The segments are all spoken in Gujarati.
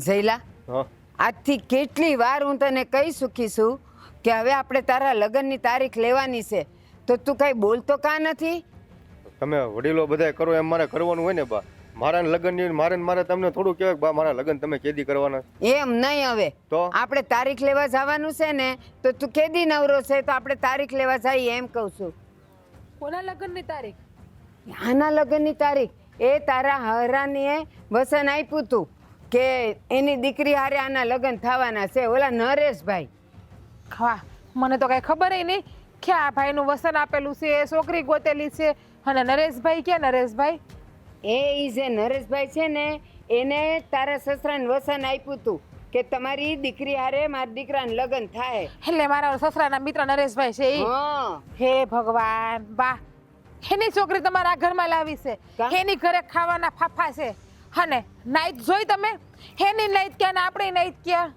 જયલા, હા આજથી કેટલી વાર હું તને કહી ચૂકી છું કે હવે આપણે તારા લગ્નની તારીખ લેવાની છે, તો તું કઈ બોલતો કાં નથી? તમે વડીલો બધા કરો એમ મારે કરવાનું હોય ને બા. મારા લગ્નની મારે તમને થોડું કહેવાય કે બા મારા લગ્ન તમે કેદી કરવાના? એમ નહીં. હવે તો આપણે તારીખ લેવા જવાનું છે ને, તો તું કેદી નવરો છે તો આપણે તારીખ લેવા જઈએ એમ કહું છું. કોના લગ્નની તારીખ? આના લગ્નની તારીખ એ તારા હરાનીએ વસન આપ્યું તું કે એની દીકરી હારે આના લગ્ન થવાના છે, ઓલા નરેશભાઈ. વાહ, મને તો કઈ ખબર નહીં કે આ ભાઈનું વસન આપેલું છે, એ છોકરી ગોતેલી છે. અને નરેશભાઈ ક્યાં? નરેશભાઈ એ જે નરેશભાઈ છે ને, એને તારા સસરાને વસન આપ્યું તું કે તમારી દીકરી હારે મારા દીકરાને લગ્ન થાય. એટલે મારા સસરાના મિત્ર નરેશભાઈ છે ઈ? હા. હે ભગવાન, વાહ! એની છોકરી તમારા ઘરમાં લાવી છે, કા? એની ઘરે ખાવાના ફાફા છે. અને નાઈટ જોઈ તમે? એની નાઈટ ક્યાં ને આપણી નાઈટ ક્યાં?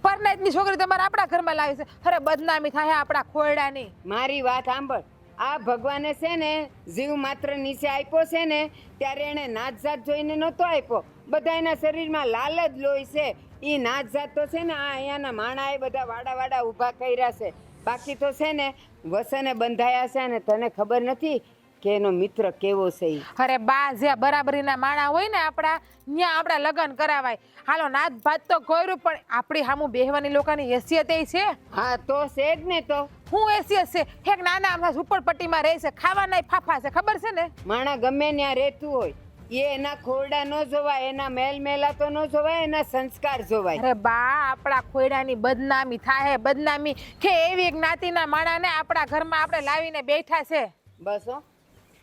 પર નાઈટની છોકરી તમારા આપણા ઘરમાં લાવી છે. અરે બદનામી થાય આપણા ખોરડાની. મારી વાત સાંભળ. આ ભગવાને છે ને જીવ માત્ર નીચે આપ્યો છે ને, ત્યારે એને નાત જાત જોઈને નહોતો આપ્યો. બધા એના શરીરમાં લાલ જ લોહી છે. એ નાત જાત તો છે ને આ અહીંયાના માણાએ બધા વાડા વાડા ઊભા કર્યા છે. બાકી તો છે ને વસને બંધાયા છે. અને તને ખબર નથી કે એનો મિત્ર કેવો છે ઈ? અરે બા, જ્યાં બરાબરીના માણા હોય ને આપણા, ત્યાં આપણા લગ્ન કરાવાય. હાલો, નાત ભાત તો કર્યું, પણ આપણી સામું બેહવાની લોકોની હેસિયત એ છે. હા તો છે જ ને. તો હું હેસિયત છે? એક નાના આમના ઝૂંપડપટ્ટીમાં રહે છે, ખાવાના ફાફા છે, ખબર છે ને? માણા ગમે ત્યાં રહેતું હોય, એ એના ખોરડા ન જોવાય, એના મેલ મેલા તો ન જોવાય, એના સંસ્કાર જોવાય. અરે બા, આપણા ખોયડાની બદનામી થાય. બદનામી કે એવી જ્ઞાતિના માણાને આપણા ઘરમાં આપણે લાવીને બેઠા છે. બસ હો,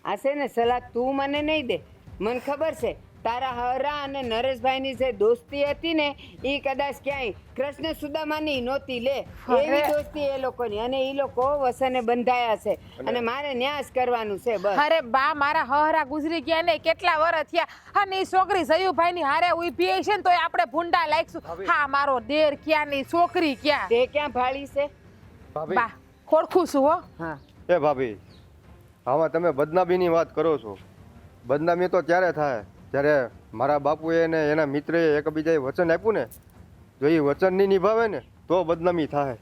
આ છે ને સલાહ તું મને નહીં દે. મને ખબર છે તારા હરા અને નરેશભાઈની જે દોસ્તી હતી ને, એ કદાચ ક્યાંય કૃષ્ણ સુદામાની નહોતી લે. એવી દોસ્તી એ લોકોની. અને એ લોકો વસને બંધાયા છે અને મારે ન્યાસ કરવાનું છે બસ. અરે બા, મારા હહરા ગુજરી ગયા ને કેટલા વર્ષ થયા. અને એ છોકરી સયુભાઈની હારે ઊભી છે ને, તોય આપણે ભૂંડા લાગશું. હા, મારો દેર ક્યાં ની છોકરી ક્યાં? તે ક્યાં ભાળી છે? ભાભી, બા, ખોડખું છું હો. હા, એ ભાભી, આમાં તમે બદનામીની વાત કરો છો. બદનામી તો ત્યારે થાય જ્યારે મારા બાપુએ ને એના મિત્રએ એકબીજાએ વચન આપ્યું ને, જો એ વચન નહીં નિભાવે ને તો બદનામી થાય.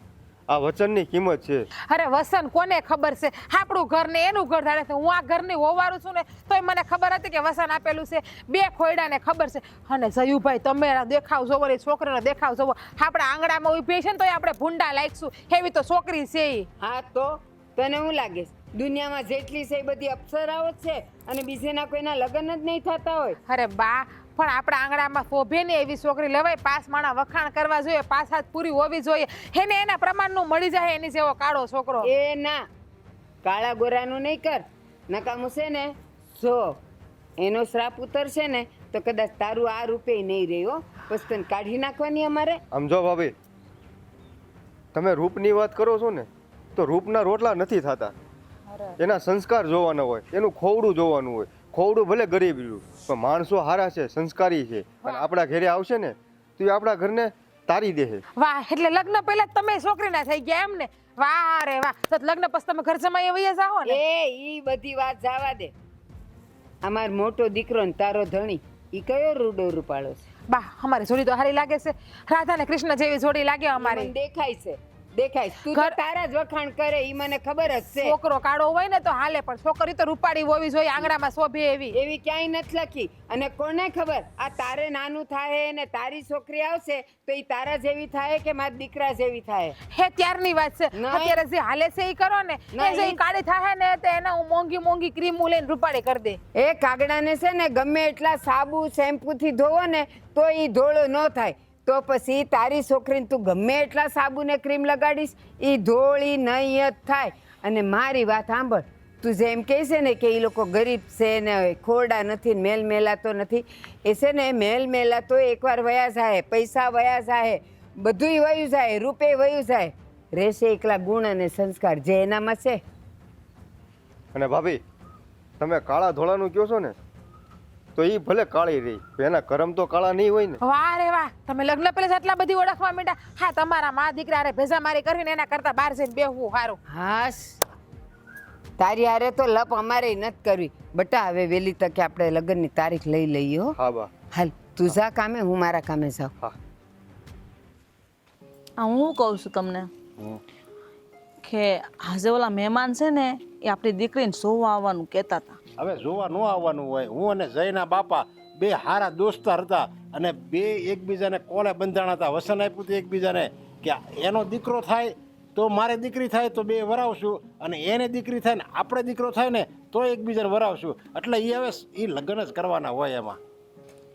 આ વચનની કિંમત છે. અરે વસન કોને ખબર છે? આપણું ઘર ને એનું ઘર ધારે છે. હું આ ઘરની હોવારું છું ને, તોય મને ખબર હતી કે વસન આપેલું છે. બે ખોયડાને ખબર છે. અને જયુભાઈ, તમે દેખાવ જોવો, એ છોકરીનો દેખાવ જોવો. આપણા આંગણામાં ઊભી છે ને, તોય આપણે ભૂંડા લાગશું. એવી તો છોકરી છે ઈ. હા તો તને શું લાગે છે? દુનિયામાં જેટલી છે એ બધી અપ્સરાઓ જ છે અને બીજેના કોઈના લગ્ન જ નહીં થતા હોય? અરે બા, પણ આપણા આંગણામાં શોભે ને એવી છોકરી લેવાય. પાસ માણા વખાણ કરવા જોઈએ, પાસ હાથ પૂરી હોવી જોઈએ. એને એના પ્રમાણનું મળી જાય એની જેવો કાળો છોકરો. એ ના, કાળા ગોરાનું નહીં કર. નકામું છે ને, જો એનો શ્રાપ ઉતરશે ને તો કદાચ તારું આ રૂપે નહીં રહ્યો. પછી તને કાઢી નાખવાની અમારે. આમ જો ભાભી, તમે રૂપની વાત કરો છો ને, તો રૂપના રોટલા નથી થતા. એના સંસ્કાર જોવાના હોય, એનું ખોવડું જોવાનું હોય. ખોવડું ભલે ગરીબનું, પણ માણસો હારા છે, સંસ્કારી છે. અને આપણા ઘરે આવશે ને તો એ આપણા ઘરને તારી દે. વાહ, એટલે લગ્ન પહેલા તમે છોકરીના થઈ ગયા એમ ને? વાહ રે વાહ. તો લગ્ન પછી તમે ઘર જમાઈ વયા જાઓ ને? ઈ બધી વાત જવા દે. અમાર મોટો દીકરો ને તારો ધણી, ઈ કયો રૂડો રૂપાળો છે? બા, અમારી જોડી તો હારી લાગે છે. રાધા ને કૃષ્ણ જેવી જોડી લાગે અમારી. મને દેખાય છે, દેખાય. તું તો તારા જ વખાણ કરે, ઈ મને ખબર જ છે. છોકરો કાળો હોય ને તો હાલે, પણ છોકરી તો રૂપાળી હોવી જોઈએ, આંગણામાં શોભે એવી. એવી ક્યાંય નથી લખી. અને કોને ખબર આ તારે નાનું થાય ને તારી છોકરી આવશે તો ઈ તારા જેવી થાય કે મારા દીકરા જેવી થાય? હે, ત્યારની વાત છે. નહીં. અત્યારે જે હાલે છે ઈ કરો ને. એ જે ઈ કાળી થાય ને તો એને હું મોંઘી મોંઘી ક્રીમો લઈને રૂપાળી કરી દે. એ કાગડાને છે ને ગમે એટલા સાબુ શેમ્પુ થી ધોવો ને તો ઈ ધોળો ન થાય. તો પછી તારી છોકરીને તું ગમે એટલા સાબુ ને ક્રીમ લગાડીશ, ઈ ધોળી નહીં જ થાય. અને મારી વાત સાંભળ, તું જેમ કહે છે ને કે એ લોકો ગરીબ છે ને ખોરડા નથી, મેલ મેલાતો નથી, એ છે ને મેલ મેલાતો એકવાર વયા જાય, પૈસા વયા જાય, બધુંય વયું જાય, રૂપે વયું જાય, રહેશે એકલા ગુણ અને સંસ્કાર જે એનામાં છે. અને ભાભી, તમે કાળા ધોળાનું કહો છો ને, તો એ ભલે કાળી રહી, એના કરમ તો કાળા નહીં હોય ને. વાહ રે વાહ, તમે લગ્ન પહેલા આટલા બધી ઓળખવા માંડ્યા. હા, તમારા મા દીકરા રે ભેજા મારી કરીને એના કરતા બહાર જઈને બેહવું સારું. હાશ, તારી હારે તો લપ અમારે નથી કરવી. બટા, હવે વહેલી તકે આપણે લગ્નની તારીખ લઈ લઈએ હો. હા બા. હાલ તું જા કામે, હું મારા કામે જાઉં. હા. હું કહું છું તમને કે આજે ઓલા મહેમાન છે ને એ આપણી દીકરીને જોવા આવવાનું કહેતા હતા. હવે જોવા ન આવવાનું હોય. હું અને જયના બાપા બે હારા દોસ્તાર હતા અને બે એકબીજાને કોલે બંધાણા હતા. વસન આપ્યું હતું એકબીજાને કે એનો દીકરો થાય તો મારે દીકરી થાય તો બે વરાવશું, અને એને દીકરી થાય ને આપણે દીકરો થાય ને તો એકબીજાને વરાવશું. એટલે એ હવે એ લગ્ન જ કરવાના હોય એમાં.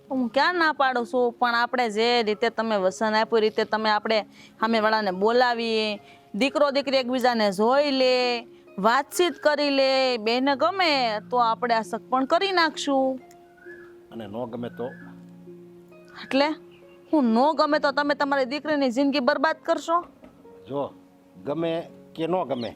હું ક્યાં ના પાડું છું, પણ આપણે જે રીતે તમે વસન આપ્યું એ રીતે તમે આપણે સામેવાળાને બોલાવીએ, દીકરો દીકરી એકબીજાને જોઈ લે, વાતચીત કરી લે, બેને ગમે તો આપણે આ સગપણ કરી નાખશું. અને ન ગમે તો એટલે હું ન ગમે તો તમે તમારી દીકરીની જિંદગી બરબાદ કરશો? જો ગમે કે ન ગમે,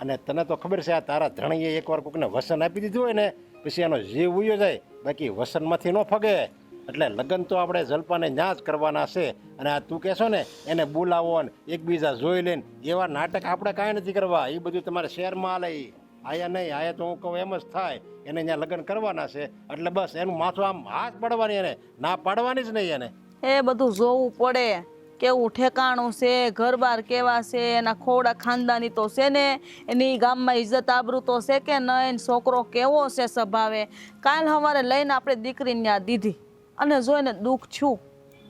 અને તને તો ખબર છે આ તારા ધણીએ એકવાર કોકને વસન આપી દીધું હોય ને પછી એનો જીવ ઉયો જાય, બાકી વસનમાંથી ન ફગે. એટલે લગ્ન તો આપણે જલપાને ન્યા જ કરવાના છે. અને આ તું કહેશો ને એને બોલાવો ને એકબીજા જોઈ લઈને એવા નાટક આપણે કાંઈ નથી કરવા. એ બધું તમારે શહેરમાં હાલે. આયા નહીં, આયા તો હું કહું એમ જ થાય. એને ત્યાં લગ્ન કરવાના છે એટલે બસ એનું માથું આમ હાથ પાડવાની, એને ના પાડવાની જ નહીં. એને એ બધું જોવું પડે, કેવું ઠેકાણું છે, ઘરબાર કેવા છે, એના ખોડા ખાનદાની તો છે ને, એની ગામમાં ઇજ્જત આબરૂ તો છે કે નહીં, છોકરો કેવો છે સ્વભાવે. કાલ સવારે લઈને આપણે દીકરીને ત્યાં દીધી અને જોઈને દુઃખ છું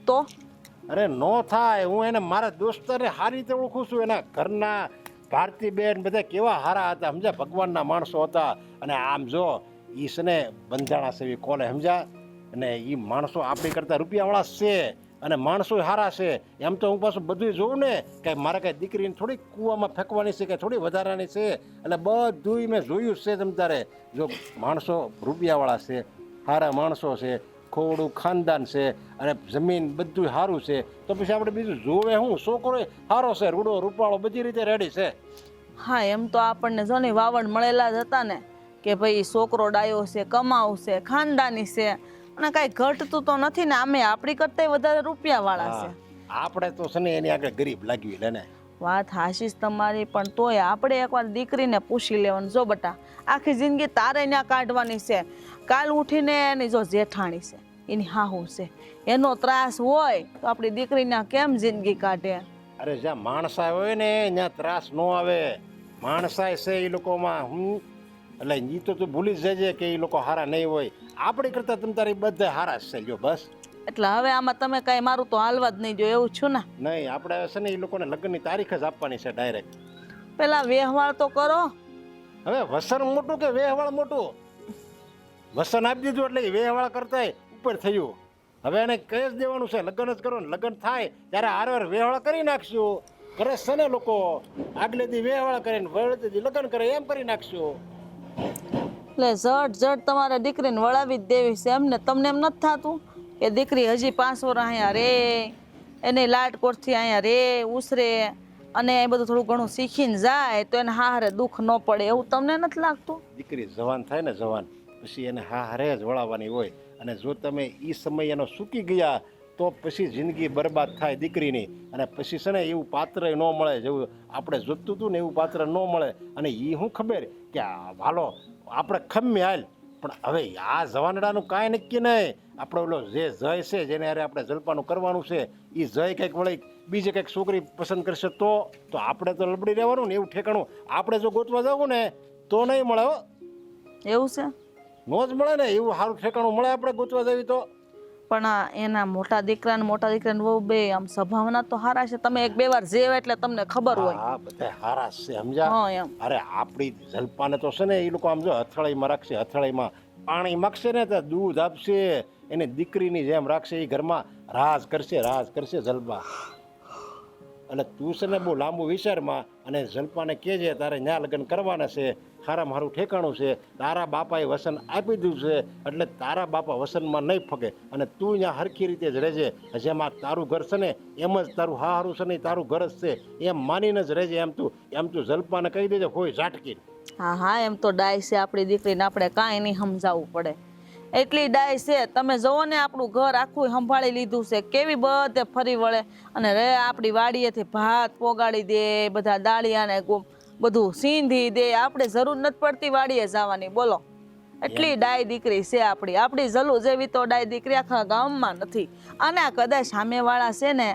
તો અરે નો થાય. હું એને મારા દોસ્તારને સારી રીતે ઓળખું છું. એના ઘરના ભારતીબેન બધા કેવા સારા હતા, સમજ્યા, ભગવાનના માણસો હતા. અને આમ જો ઈ છે ને બંધાણા છે કોલે, સમજ્યા. અને એ માણસો આપણી કરતા રૂપિયાવાળા છે અને માણસો સારા છે. એમ તો હું પાછું બધું જોઉં ને કે મારે કાંઈ દીકરીને થોડીક કૂવામાં ફેંકવાની છે કે થોડી વધારાની છે. એટલે બધું મેં જોયું છે. તમ તારે જો માણસો રૂપિયાવાળા છે, સારા માણસો છે, ખોડું ખાનદાન છે અને જમીન બધું સારું છે, તો પછી આપણે બીજું જોવે હું? છોકરો સારો છે, રૂડો રૂપાળો બધી રીતે રેડી છે. હા, એમ તો આપણને જો ને વાવડ મળેલા જ હતા ને કે ભાઈ છોકરો ડાયો છે, કમાવ છે, ખાનદાની છે, અને કાંઈ ઘટતું તો નથી ને. આમે આપણી કરતા વધારે રૂપિયાવાળા છે. આપણે તો છે ને એની આગળ ગરીબ લાગવી લે ને. વાત હાશીશ તમારી, પણ તોય આપણે એકવાર દીકરીને પૂછી લેવાનું. જો બટા, આખી જિંદગી તારે ત્યાં કાઢવાની છે. કાલ ઉઠીને એની જો જેઠાણી છે, એની હાહુ છે, એનો ત્રાસ હોય તો આપણી દીકરીને કેમ જિંદગી કાઢે? અરે જ્યાં માણસાઈ હોય ને ત્યાં ત્રાસ ન આવે. માણસાઈ છે એ લોકોમાં. એટલે એ તો તું ભૂલી જ જજે કે એ લોકો હારા નહીં હોય. આપણી કરતા તમ તારી બધા હારા જ છે. જો બસ. એટલે હવે આમાં તમે કાંઈ મારું તો હાલવા જ નહીં જો, એવું છું ને. નહીં, આપણે છે ને એ લોકોને લગ્નની તારીખ જ આપવાની છે ડાયરેક્ટ. પેલા વ્યવહાર તો કરો. હવે વસન મોટું કે વેહવાળ મોટું? વસન આપી દીધું એટલે એ વેહવાળ કરતાય ઉપર થયું. હવે એને કહી જ દેવાનું છે લગ્ન જ કરો ને. લગ્ન થાય ત્યારે હારવાર વેહવાળ કરી નાખશું. કરે છે ને લોકો, આગલે દી વેહવાળ કરે ને વળતે દી લગ્ન કરે, એમ કરી નાખશું. એટલે જટ તમારે દીકરીને વળાવી જ દેવી છે એમને? તમને એમ નથી થતું કે દીકરી હજી 5 વર્ષ અહીંયા રે, એને લાટકોટથી અહીંયા રે ઉસરે અને એ બધું થોડું ઘણું શીખીને જાય તો એને હારે દુઃખ ન પડે, એવું તમને નથી લાગતું? દીકરી જવાન થાય ને, જવાન પછી એને હારે જ વળાવવાની હોય. અને જો તમે એ સમય એનો સૂકી ગયા તો પછી જિંદગી બરબાદ થાય દીકરીની. અને પછી છે ને એવું પાત્ર ન મળે જેવું આપણે જોતું હતું ને, એવું પાત્ર ન મળે. અને એ શું ખબર કે હાલો આપણે ખમ્મી હાલ, પણ હવે આ જવાનડાનું કાંઈ નક્કી નહીં. આપણે ઓલો જે જય છે જેને હારે આપણે જલપાનું કરવાનું છે, એ જય કંઈક વળી બીજે કંઈક છોકરી પસંદ કરશે તો આપણે તો લબડી રહેવાનું ને. એવું ઠેકાણું આપણે જો ગોતવા જવું ને તો નહીં મળે. હો, એવું છે? નો જ મળે ને. એવું સારું ઠેકાણું મળે આપણે ગોતવા જવી તો. પણ એના મોટા દીકરાને બહુ બે આમ સ્વભાવના તો સારા છે. તમે 1-2 વાર જેવા એટલે તમને ખબર હોય. હા, બધા હારા છે, સમજ્યા. હા એમ. અરે આપણી જલપાને તો છે ને એ લોકો આમ જો હથળીમાં રાખશે, હથળીમાં પાણી માગશે ને તો દૂધ આપશે, એને દીકરીની જેમ રાખશે. એ ઘરમાં રાજ કરશે જલપા. એટલે તું છે ને બહુ લાંબુ વિચારમાં અને જલપાને કહેજે તારે ન્યા લગ્ન કરવાના છે, સારામાં સારું ઠેકાણું છે, તારા બાપાએ વસન આપી દીધું છે એટલે તારા બાપા વસનમાં નહીં ફગે. અને તું ત્યાં હરખી રીતે જ રહેજે. જેમ આ તારું ઘર છે ને એમ જ તારું હારું છે ને તારું ઘર જ છે, એમ માનીને જ રહેજે. એમ તું જલપાને કહી દેજે હોય ઝાટકી. હા, એમ તો ડાય છે આપણી દીકરીને, આપણે કાંઈ નહીં સમજાવવું પડે. એટલી ડાય છે. તમે જુઓ ને આપણું ઘર આખું સંભાળી લીધું છે, કેવી બધે ફરી વળે અને રે આપણી વાડીએથી ભાત પોગાડી દે, બધા દાળિયાને બધું સીંધી દે. આપણે જરૂર નથી પડતી વાડીએ જવાની, બોલો. એટલી ડાય દીકરી છે આપણી જલુ જેવી તો ડાય દીકરી આખા ગામમાં નથી. અને આ કદાચ સામેવાળા છે ને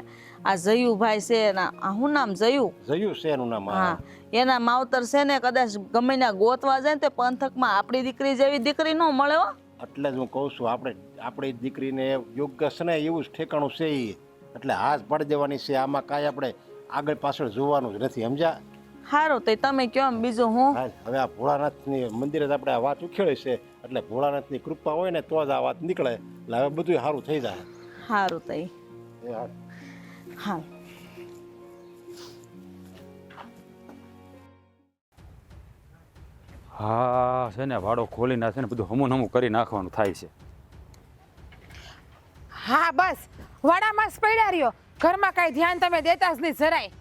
આ જયુભાઈ છે એના શું નામ જયું છે એનું નામ. હા એના માવતર છે ને કદાચ ગમે ત્યાં ગોતવા જાય ને તે પંથકમાં આપણી દીકરી જેવી દીકરી ન મળે હો. એટલે જ હું કહું છું આપણી દીકરીને યોગ્ય છે ને એવું જ ઠેકાણું છે ઈ. એટલે હાથ પાડી દેવાની છે. આમાં કાંઈ આપણે આગળ પાછળ જોવાનું જ નથી, સમજ્યા? સારું તો તમે કયો એમ બીજું હું. હા, હવે આ ભોળાનાથની મંદિરે જ આપણે આ વાત ઉખેડી છે, એટલે ભોળાનાથની કૃપા હોય ને તો જ આ વાત નીકળે. એટલે હવે બધું સારું થઈ જાય. સારું તો એ હા. હા હા છે ને વાડો ખોલી નાખે ને બધું હમું હમું કરી નાખવાનું થાય છે. હા બસ વાડામાં જ પડ્યા રહ્યો, ઘરમાં કાંઈ ધ્યાન તમે દેતા જ નહીં જરાય.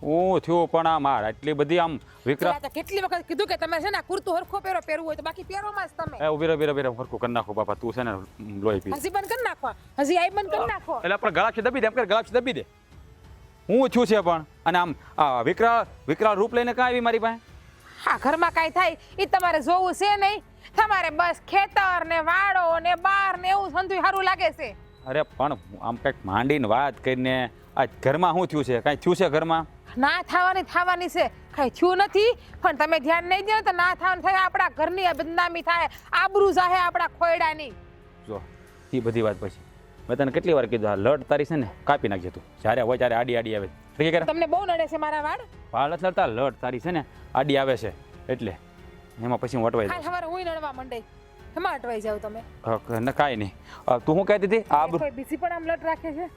હું થયું પણ આમ એટલી બધી આમ વિક્રમ પેલા તો કેટલી વખત કીધું કે તમે છે ને કુર્તું હરખો પહેરવું હોય તો બાકી પહેરોમાં જ તમે. એ ઉભી રહે હરખું કરી નાખો બાપા, તું છે ને લોહી પી. હજી બંધ કરી નાખો, હજી આઈ બંધ કરી નાખો. એટલે આપણે ગળાક્ષી દબી દે, એમ કરે ગળાક્ષી દબી દે. હું થયું છે પણ અને આમ વિકરાળ રૂપ લઈને કાં આવી મારી પાસે? હા ઘરમાં કાંઈ થાય એ તમારે જોવું છે નહીં. તમારે બસ ખેતર ને વાડો ને બાર ને એવું સંધુય સારું લાગે છે. અરે પણ આમ કંઈક માંડીને વાત કરીને આ ઘરમાં શું થયું છે? કાંઈ થયું છે ઘરમાં? ના થવાની છે, કાંઈ થયું નથી. પણ તમે ધ્યાન નહીં દો ને તો ના થવાનું થાય. આપણા ઘરની બદનામી થાય, આબરૂ જાહે આપણા ખોયડાની. જો એ બધી વાત પછી મેં તને કેટલી વાર કીધું, આ લડ તારી છે ને કાપી નાખજે તું. જ્યારે હોય ત્યારે આડી આવે ઠીક છે. તમને બહુ નડે છે મારા વાળ? વાળ નથી લડતા, લડ તારી છે ને આડી આવે છે એટલે એમાં પછી હું અટવાઈ કાલ સવારે હું નડવા મંડે, એમાં અટવાઈ જાવ તમે. જાઉં. કાંઈ નહીં. તું શું કહેતી હતી? કોઈ બીજી પણ આમ લટ રાખે છે?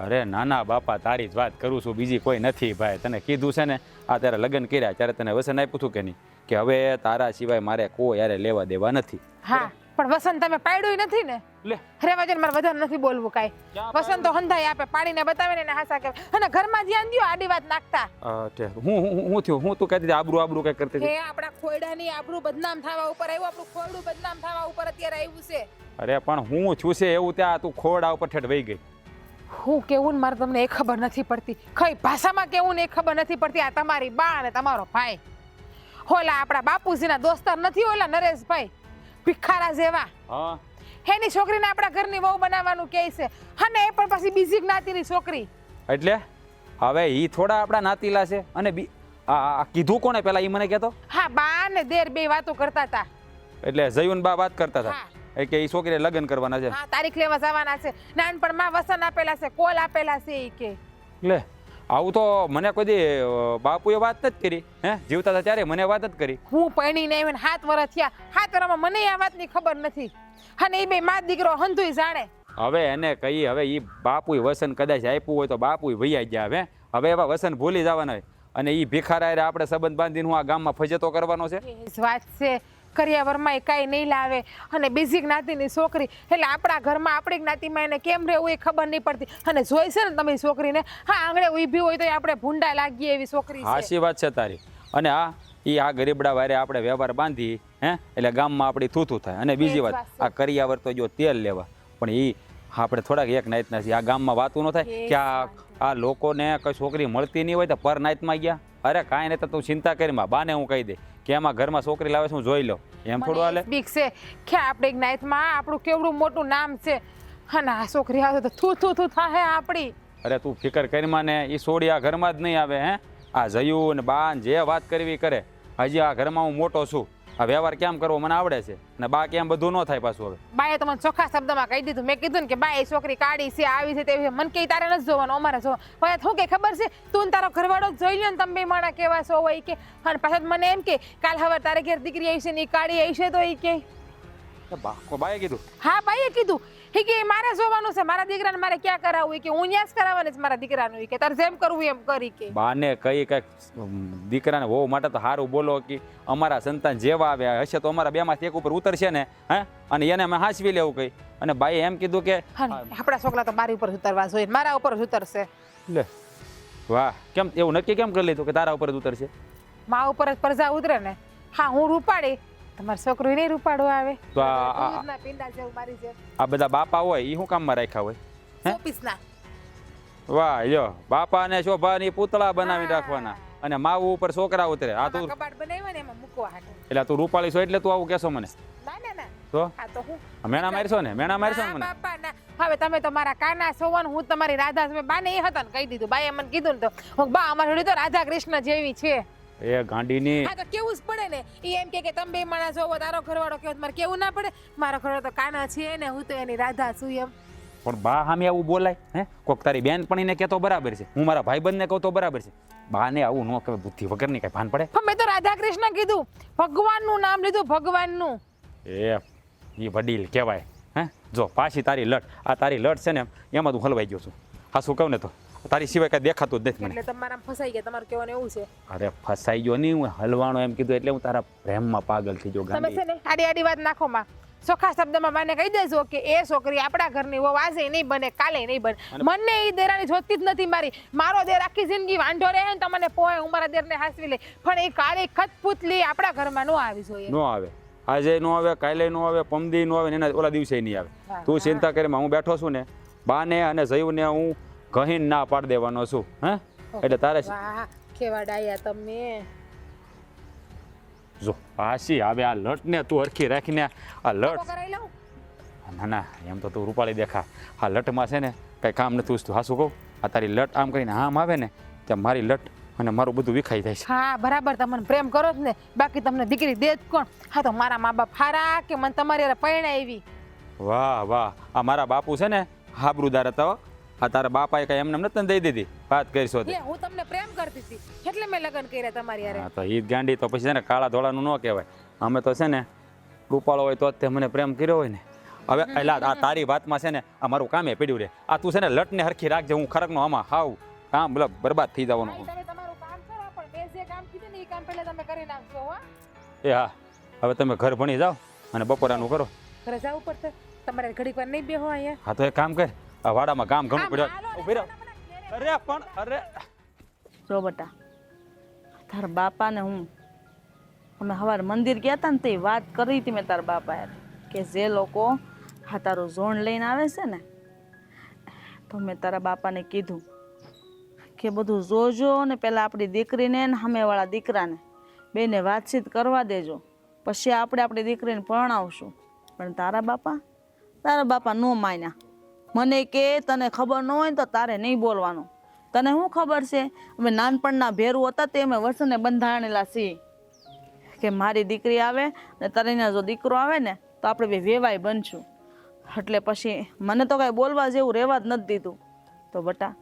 અરે નાના બાપા તારી જ વાત કરું છું, બીજી કોઈ નથી ભાઈ. તને કીધું છે ને આ ત્યારે લગ્ન કર્યા ત્યારે તને વસન આપ્યું હતું કે નહીં કે હવે તારા સિવાય મારે કોઈ યારે લેવા દેવા નથી? હા પણ વસંત તમે પાડ્યું નથી ને. લે રેવા દે ને, મારે વધારે નથી બોલવું કાંઈ. વસંત તો હંધાઈ આપે, પાડીને બતાવે ને એને હાસા કે અને ઘરમાં ધ્યાન દ્યો, આડી વાત નાખતા. હું થયું? હું તું કહેતી હતી આબરૂ કઈ કરતી હતી? હે આપણા ખોયડાની આબરૂ બદનામ થવા ઉપર આવ્યું, આપણું ખોયડું બદનામ થવા ઉપર અત્યારે આવ્યું છે. અરે પણ હું છું છે એવું ત્યાં તું ખોડા ઉપર ઠેઠ વહી ગઈ. હું કેવું ને મારે તમને એ ખબર નથી પડતી, કઈ ભાષામાં કેવું ને એ ખબર નથી પડતી. આ તમારી બા અને તમારો ભાઈ હોલા આપણા બાપુજીના દોસ્તાર નથી, ઓલા નરેશભાઈ ભિખારા જેવા, હા એની છોકરીને આપણા ઘરની વહુ બનાવવાનું કહે છે. અને એ પણ પાછી બીજી જ્ઞાતિની છોકરી. એટલે હવે ઈ થોડા આપણા નાતીલા છે. અને આ કીધું કોને પેલા ઈ મને કહેતો? હા બા ને દેર બે વાતો કરતા હતા. એટલે જયુન બા વાત કરતા હતા હા. કે ઈ છોકરીએ લગ્ન કરવાના છે. હા તારીખ લેવા જવાના છે, નાનપણમાં વસન આપેલા છે, કોલ આપેલા છે ઈ કે. લે આવું તો મને કોઈ દી બાપુએ વાત નથી કરી. હે જીવતા હતા ત્યારે મને વાત જ કરી. હું પરણીને આવીને 7 વર્ષ થયા, 7 વર્ષમાં મને આ વાતની ખબર નથી. અને એ બે મા દીકરો હંધુય જાણે. હવે એને કહી, હવે ઈ બાપુએ વસન કદાચ આપ્યું હોય તો બાપુએ વૈયા ગયા. હવે એવા વસન ભૂલી જવાના હોય. અને ઈ ભિખારા આપણે સંબંધ બાંધીને હું આ ગામમાં ફજેતો કરવાનો છે. એ જ વાત છે. કરિયાવરમાં એ કાંઈ નહીં લાવે અને બીજી જ્ઞાતિની છોકરી, એટલે આપણા ઘરમાં આપણી જ્ઞાતિમાં એને કેમ રહેવું એ ખબર નહીં પડતી. અને જોઈ છે ને તમે છોકરીને, હા આંગળે ઊભી હોય તો આપણે ભૂંડા લાગીએ એવી છોકરી છે. હાચી વાત છે તારી. અને આ ગરીબડા વારે આપણે વ્યવહાર બાંધી એટલે ગામમાં આપણી થૂથું થાય. અને બીજી વાત, આ કરિયાવર તો જો તેલ લેવા, પણ ઈ આપણે થોડાક એક નાઈતના છીએ. આ ગામમાં વાતું ન થાય કે આ લોકોને કઈ છોકરી મળતી નહીં હોય તો પર નાઈતમાં ગયા. અરે કાંઈ નહીં તો તું ચિંતા કરી, માં બાને હું કહી દે કે એમાં ઘરમાં છોકરી લાવે છે હું જોઈ લઉં. એમ થોડું હાલે? બીક છે કે આપણી જ્ઞાતિમાં આપણું કેવડું મોટું નામ છે, અને આ છોકરી આવે તો થૂ થાય આપણી. અરે તું ફિકર કરી માને, એ સોડી આ ઘરમાં જ નહીં આવે. આ જયું ને બાન જે વાત કરવી કરે. હજી આ ઘરમાં હું મોટો છું, આ વ્યવહાર કેમ કરવો મને આવડે છે. અને બા કેમ બધું ન થાય પાછું. હવે બાએ તો મને ચોખ્ખા શબ્દમાં કહી દીધું. મેં કીધું ને કે બા એ છોકરી કાળી છે, આવી છે, તેવી છે. મને કે તારે નથી જોવાનું, અમારે જોવાનું. હવે શું કે ખબર છે, તું ને તારો ઘરવાળો જોઈ લ્યો ને તમે બે માણા કેવા છો હોય કે. અને પાછા મને એમ કે કાલ હવે તારે ઘેર દીકરી આવી છે ને એ કાળી આવી છે તો એ કે. બાએ કીધું? હા બાઈએ કીધું એ કે મારે જોવાનું છે, મારા દીકરાને મારે ક્યાં કરાવવું કે હું ન્યાસ કરાવવાની છે મારા દીકરાનું, કે તારે જેમ કરવું એમ કરી કે. બાને કઈ કઈક દીકરાને વહુ માટે તો સારું બોલો કે અમારા સંતાન જેવા આવ્યા હશે તો અમારા બેમાંથી એક ઉપર ઉતરશે ને. અને એને અમે હાંસવી લેવું કઈ. અને બાઈએ એમ કીધું કે આપણા છોકરા તો મારી ઉપર ઉતરવા જોઈએ, મારા ઉપર જ ઉતરશે. લે વાહ, કેમ એવું નક્કી કેમ કરી લીધું કે તારા ઉપર જ ઉતરશે? મા ઉપર જ પરજા ઉતરે ને. હા હું રૂપાડી, તમારું છોકરું નહીં રૂપાડો આવે તો પીંડા જેવું મારી જેમ. આ બધા બાપા હોય એ શું કામમાં રાખ્યા હોય? શોપીસના. વાહ લ્યો, બાપા ને શોભા ની પૂતળા બનાવી રાખવાના. અને માવું ઉપર છોકરા ઉતરે. આ તું કબાટ બનાવ્યો ને એમાં મૂકવા હાટું. એટલે તું રૂપાળી છો એટલે તું આવું કહેશો મને? ના ના ના તો આ તો હું મેણા મારશો ને? મેણા મારશો ને ના, મને? બાપા ના. હવે તમે તો મારા કાના સોવન, હું તમારી રાધા છું. બાને એ હતા ને કહી દીધું, બાએ મને કીધું ને તો હું બા અમારી જોડે તો રાધા કૃષ્ણ જેવી છે. એ ગાંડીની હા તો કેવું જ પડે ને. ઈ એમ કે તમે બે માણસ હોવો, તારો ઘરવાળો કેવો, મારે કેવું ના પડે? મારો ઘરવાળો તો કાના છે ને, હું તો એની રાધા છું એમ. પણ બા સામે આવું બોલાય? હે, કોક તારી બેનપણીને કહેતો બરાબર છે, હું મારા ભાઈબંધને કહું તો બરાબર છે, બાને આવું ન કહેવાય. બુદ્ધિ વગરની કઈ ભાન પડે? પણ મેં તો રાધા કૃષ્ણ કીધું, ભગવાનનું નામ લીધું, ભગવાનનું. એ વડીલ કહેવાય. હે, જો પાછી તારી લટ, આ તારી લટ છે ને એમાં તું હલવાઈ ગયો છું. હા શું કહું ને તો તારી સિવાય કઈ દેખાતું જ નથી મને. એટલે તમારા ફસાઈ ગયા, તમારું કહેવાનું એવું છે. અરે ફસાઈ ગયો નહીં, હું હલવાનો એમ કીધું એટલે હું તારા પ્રેમમાં પાગલ થઈ ગયો. તમે ગાંડી છે ને આડી આડી વાત નાખો માં. ચોખ્ખા શબ્દમાં મને કહી દેજો કે એ છોકરી આપણા ઘરની વહુ આજે નહીં બને, કાલે નહીં બને. મને એ દેરાની જોતી જ નથી મારી. મારો દેર આખી જિંદગી વાંઢો રહે ને તમને પોહે, હું મારા દેરને હાસવી લે, પણ એ કાળી ખતપૂતલી આપણા ઘરમાં ન આવી જોઈએ. નો આવે, આજે નો આવે, કાલે નો આવે, પમદી નો આવે ને એના ઓલા દિવસે નહીં આવે. તું ચિંતા કરે, હું બેઠો છું ને, બાને અને જયુને હું કહીને ના પાડી દેવાનો છું. હે, એટલે તારે વાહ કેવા ડાયા તમે. જો પાછી આવે આ લટ ને તું હરખી રાખીને આ લટ. કરાઈ લઉં. ના ના, એમ તો તું રૂપાળી દેખા. આ લટમાં છે ને કઈ કામ નથી ઉસતું. હા શું કહું, આ તારી લટ આમ કરીને આમ આવે ને ત્યાં મારી લટ અને મારું બધું વિખાઈ જાય છે. હા બરાબર, તમને પ્રેમ કરો જ ને, બાકી તમને દીકરી દે જ કોણ? હા તો મારા મા બાપ હારા કે મને તમારી હારે પરણાવી? વાહ વાહ, આ મારા બાપુ છે ને હાબરૂદાર હતા હો. આ તારા બાપાએ કઈ એમને નથી દઈ દીધી, વાત કરીશો તે. હું તમને પ્રેમ કરતી હતી એટલે મેં લગ્ન કર્યા તમારી હારે. હા તો ઈ ગાંડી તો પછી છે ને કાળા ધોળાનું ન કહેવાય. અમે તો છે ને રૂપાળો હોય તો જ તે મને પ્રેમ કર્યો હોય ને. હવે એટલે આ તારી વાતમાં છે ને આ મારું કામે પડ્યું રે. આ તું છે ને લટને હરખી રાખજે, હું ખરકનો આમાં હાવ કામ મતલબ બરબાદ થઈ જવાનું. તમે તમારું કામ કરો, પણ મેં જે કામ કીધું ને એ કામ પહેલા તમે કરી નાખજો હો. એ હા, હવે તમે ઘર ભણી જાઓ અને બપોરાનું કરો. ઘરે જવું પડશે તમારે, ઘડીક વાર નહીં બેહો અહીંયા. હા તો એક કામ કર, આ વાડામાં કામ ઘણું આમ પડ્યું. હાલો ને, ઉભી રહો. મને અરે પણ અરે જો બટા, તારા બાપાને હું અમે સવારે મંદિર ગયા હતા ને તે વાત કરી હતી મેં તારા બાપાએ કે જે લોકો હા તારું ઝોણ લઈને આવે છે ને, તો મેં તારા બાપાને કીધું કે બધું જોજો ને પહેલાં આપણી દીકરીને ને સામેવાળા દીકરાને બેને વાતચીત કરવા દેજો, પછી આપણે આપણી દીકરીને પરણાવશું. પણ તારા બાપા ન માન્યા. મને કે તને ખબર ન હોય ને તો તારે નહીં બોલવાનું. તને શું ખબર છે, અમે નાનપણના ભેરું હતા તે અમે વસને બંધાણેલા છીએ કે મારી દીકરી આવે ને તારીના જો દીકરો આવે ને તો આપણે બે વેવાય બનશું. એટલે પછી મને તો કાંઈ બોલવા જેવું રહેવા જ નથી દીધું. તો બટા,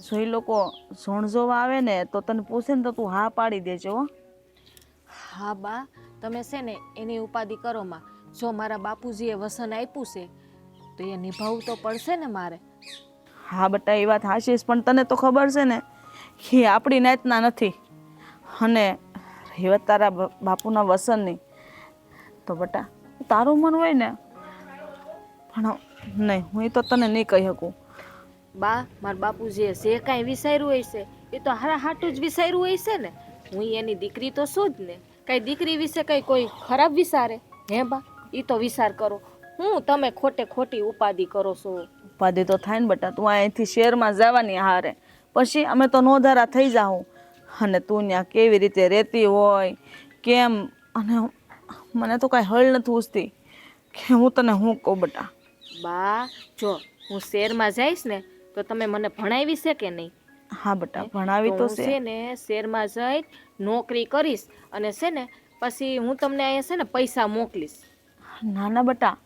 જો એ લોકો ઝોણ જોવા આવે ને તો તને પૂછે ને તો તું હા પાડી દેજો હો. હા બા, તમે છે ને એની ઉપાધિ કરો માં. જો મારા બાપુજીએ વસન આપ્યું છે તો એ નિભાવવું તો પડશે ને મારે. હા બટા, એ વાત સાચી છે, પણ તને તો ખબર છે ને કે આપણી નાતના નથી અને રહેવત તારા બાપુના વસનની. તો બટા તારું મન હોય ને, પણ નહીં, હું તો તને નહીં કહી શકું. બા, મારા બાપુજીએ જે કાંઈ વિચાર્યું હોય છે એ તો હારા હાટું જ વિચાર્યું હોય છે ને. હું એની દીકરી તો છું જ ને. કાંઈ દીકરી વિશે કંઈ કોઈ ખરાબ વિચારે? હે બા, એ તો વિચાર કરો. હું તમે ખોટી ઉપાધિ કરો છો. ઉપાધિ તો થાય ને બટા, તું અહીંથી શહેરમાં જવાની હારે પછી અમે તો નોધારા થઈ જાઉં અને તું ત્યાં કેવી રીતે રહેતી હોય કેમ, અને મને તો કાંઈ હળ નથી ઉસતી કે હું તને શું કહું બટા. બા જો હું શહેરમાં જઈશ ને તો તમે મને ભણાવી છે કે નહીં? હા બટા, ભણાવી તો હું છે. છે ને શહેરમાં જઈ નોકરી કરીશ અને છે ને પછી હું તમને અહીંયા છે ને પૈસા મોકલીશ. ના ના બટા,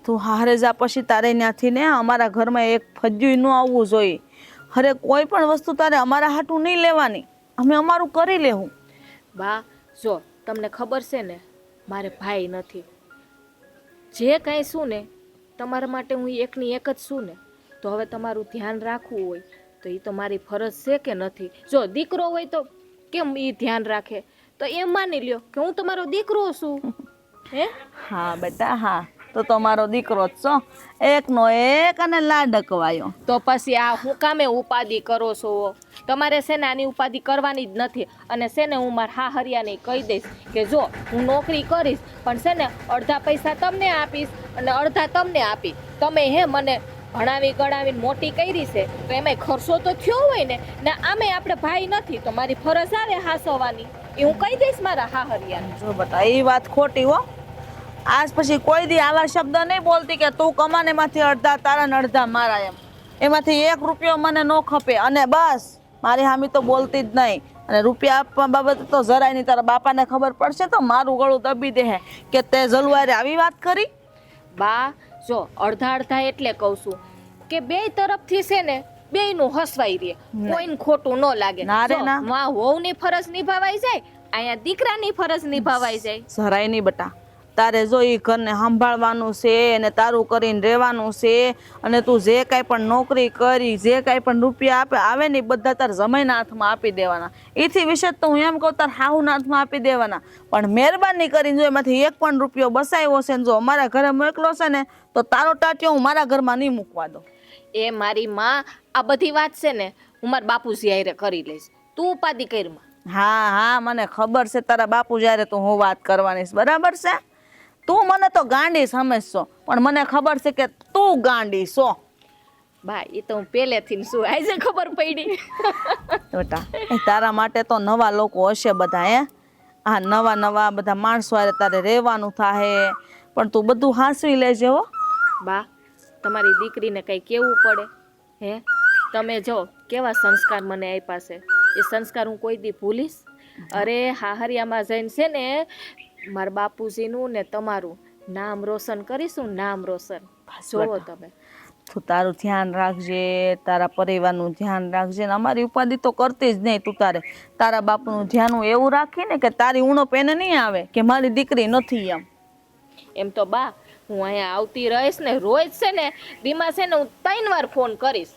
તું હારે જા પછી તારે ત્યાંથી ને અમારા ઘરમાં એક ફજ્યું ન આવવું જોઈએ. અરે કોઈ પણ વસ્તુ તારે અમારા હાટું નહીં લેવાની, અમે અમારું કરી લેવું. બા જો તમને ખબર છે ને મારે ભાઈ નથી. જે કાંઈ શું ને તમારા માટે હું એકની એક જ છું ને. તો હવે તમારું ધ્યાન રાખવું હોય તો એ તો મારી ફરજ છે કે નથી? જો દીકરો હોય તો કેમ એ ધ્યાન રાખે? તો એમ માની લ્યો કે હું તમારો દીકરો છું. હે હા બેટા, હા તો તમારો દીકરો જ છો, એકનો એક અને લાડકવાયો. તો પછી આ હું કામે ઉપાધિ કરો છો? તમારે છે ને આની ઉપાધિ કરવાની જ નથી. અને છે ને હું મારા હાહરિયાને કહી દઈશ કે જો હું નોકરી કરીશ પણ છે ને અડધા પૈસા તમને આપીશ અને અડધા તમને આપીશ. તમે હે મને ભણાવી ગણાવીને મોટી કરી છે તો એમાંય ખર્ચો તો થયો હોય ને આમે આપણે ભાઈ નથી તો મારી ફરજ આવે હાસવવાની એ હું કહી દઈશ મારા હાહરિયાને. જો બટા એ વાત ખોટી હો. આજ પછી કોઈ દી આવા શબ્દ નહીં બોલતી કે તું કમાને માંથી અડધા તારા ને અડધા મારા એમ. એમાંથી 1 રૂપિયો મને ન ખપે અને બસ મારી હામી તો બોલતી જ નહીં. અને રૂપિયા આપવા બાબતે તો જરાય નહીં. તારા બાપાને ખબર પડશે તો મારું ગળું દબી દે કે તે જલવારે આવી વાત કરી. બા જો અડધા અડધા એટલે કહું છું કે બે તરફથી છે ને બેયનું હસવાઈ રહે, કોઈને ખોટું ન લાગે. ના રે જો, ના. માં વહુની ફરજ નિભાવાઈ જાય, અહીંયા દીકરાની ફરજ નિભાવાઈ જાય. જરાય નહીં બટા. તારે જો એ ઘરને સંભાળવાનું છે અને તારું કરીને રહેવાનું છે અને તું જે કાંઈ પણ નોકરી કરી જે કાંઈ પણ રૂપિયા આવે ને એ બધા તાર જમાઈના હાથમાં આપી દેવાના. એથી વિશે તો હું એમ કહું તાર હાહુના હાથમાં આપી દેવાના. પણ મહેરબાની કરીને જો એમાંથી 1 પણ રૂપિયો બસાવ્યો છે ને જો અમારા ઘરે મોકલો છે ને તો તારો ટાટિયો હું મારા ઘરમાં નહીં મૂકવા દઉં. એ મારી માં આ બધી વાત છે ને હું મારા બાપુજી હારે કરી લઈશ, તું ઉપાધિ કરમાં. હા હા મને ખબર છે તારા બાપુ જ્યારે તું હું વાત કરવાની છે બરાબર છે. તું મને તો ગાંડી સમજશો પણ મને ખબર છે કે તું ગાંડી છો. બા એ તો હું પહેલેથી શું આજે ખબર પડી. બેટા તારા માટે તો નવા લોકો હશે બધા આ નવા બધા માણસો હારે તારે રહેવાનું થાય પણ તું બધું હાંસવી લેજે હો. બા તમારી દીકરીને કંઈ કેવું પડે હે? તમે જો કેવા સંસ્કાર મને આપ્યા છે, એ સંસ્કાર હું કોઈ દી ભૂલીશ? અરે હાહરિયામાં જઈને છે ને મારા બાપુજીનું ને તમારું નામ રોશન કરીશું, નામ રોશન. જોવો તમે. તું તારું ધ્યાન રાખજે, તારા પરિવારનું ધ્યાન રાખજે ને અમારી ઉપાધિ તો કરતી જ નહીં. તું તારા બાપુનું ધ્યાન એવું રાખીને કે તારી ઉણપ એને નહીં આવે કે મારી દીકરી નથી એમ તો બા હું અહીંયા આવતી રહીશ ને રોજ છે ને દીમાં છે ને હું 3 વાર ફોન કરીશ.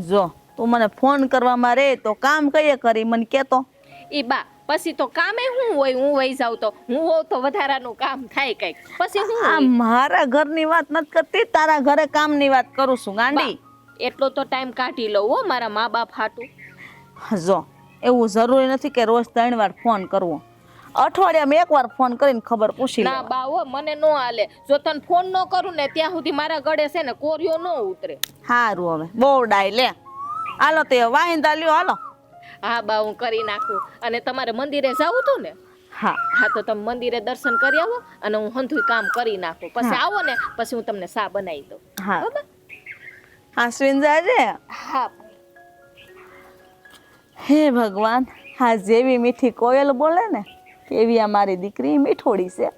જો તું મને ફોન કરવામાં રે તો કામ કઈએ કરી મને કહેતો. એ બા પછી તો કામે શું હોય, હું વહી જાઉં તો હું હોઉં તો વધારાનું કામ થાય કંઈક પછી હું આ મારા ઘરની વાત નથી કરતી, તારા ઘરે કામની વાત કરું છું ગાંડી. એટલો તો ટાઈમ કાઢી લઉં હો મારા મા બાપ હાટું. જો એવું જરૂરી નથી કે રોજ 3 વાર ફોન કરવો. અઠવાડિયામાં 1 વાર ફોન કરીને ખબર પૂછી ના બા હો મને નો હાલે. જો તને ફોન ન કરું ને ત્યાં સુધી મારા ગળે છે ને કોરિયો ન ઉતરે. સારું હવે બહુ ડાય લે. હાલો તે વાહિંદા લ્યો હાલો. હા બા હું કરી નાખું. અને તમારે મંદિરે જવું હતું ને? હા તો તમે મંદિરે દર્શન કરી આવો અને હું હંધુય કામ કરી નાખું. પછી આવો ને પછી હું તમને ચા બનાવી દઉં. હા હાસવીન જાજે. હા હે ભગવાન, હા જેવી મીઠી કોયલ બોલે ને એવી આ મારી દીકરી મીઠોડી છે.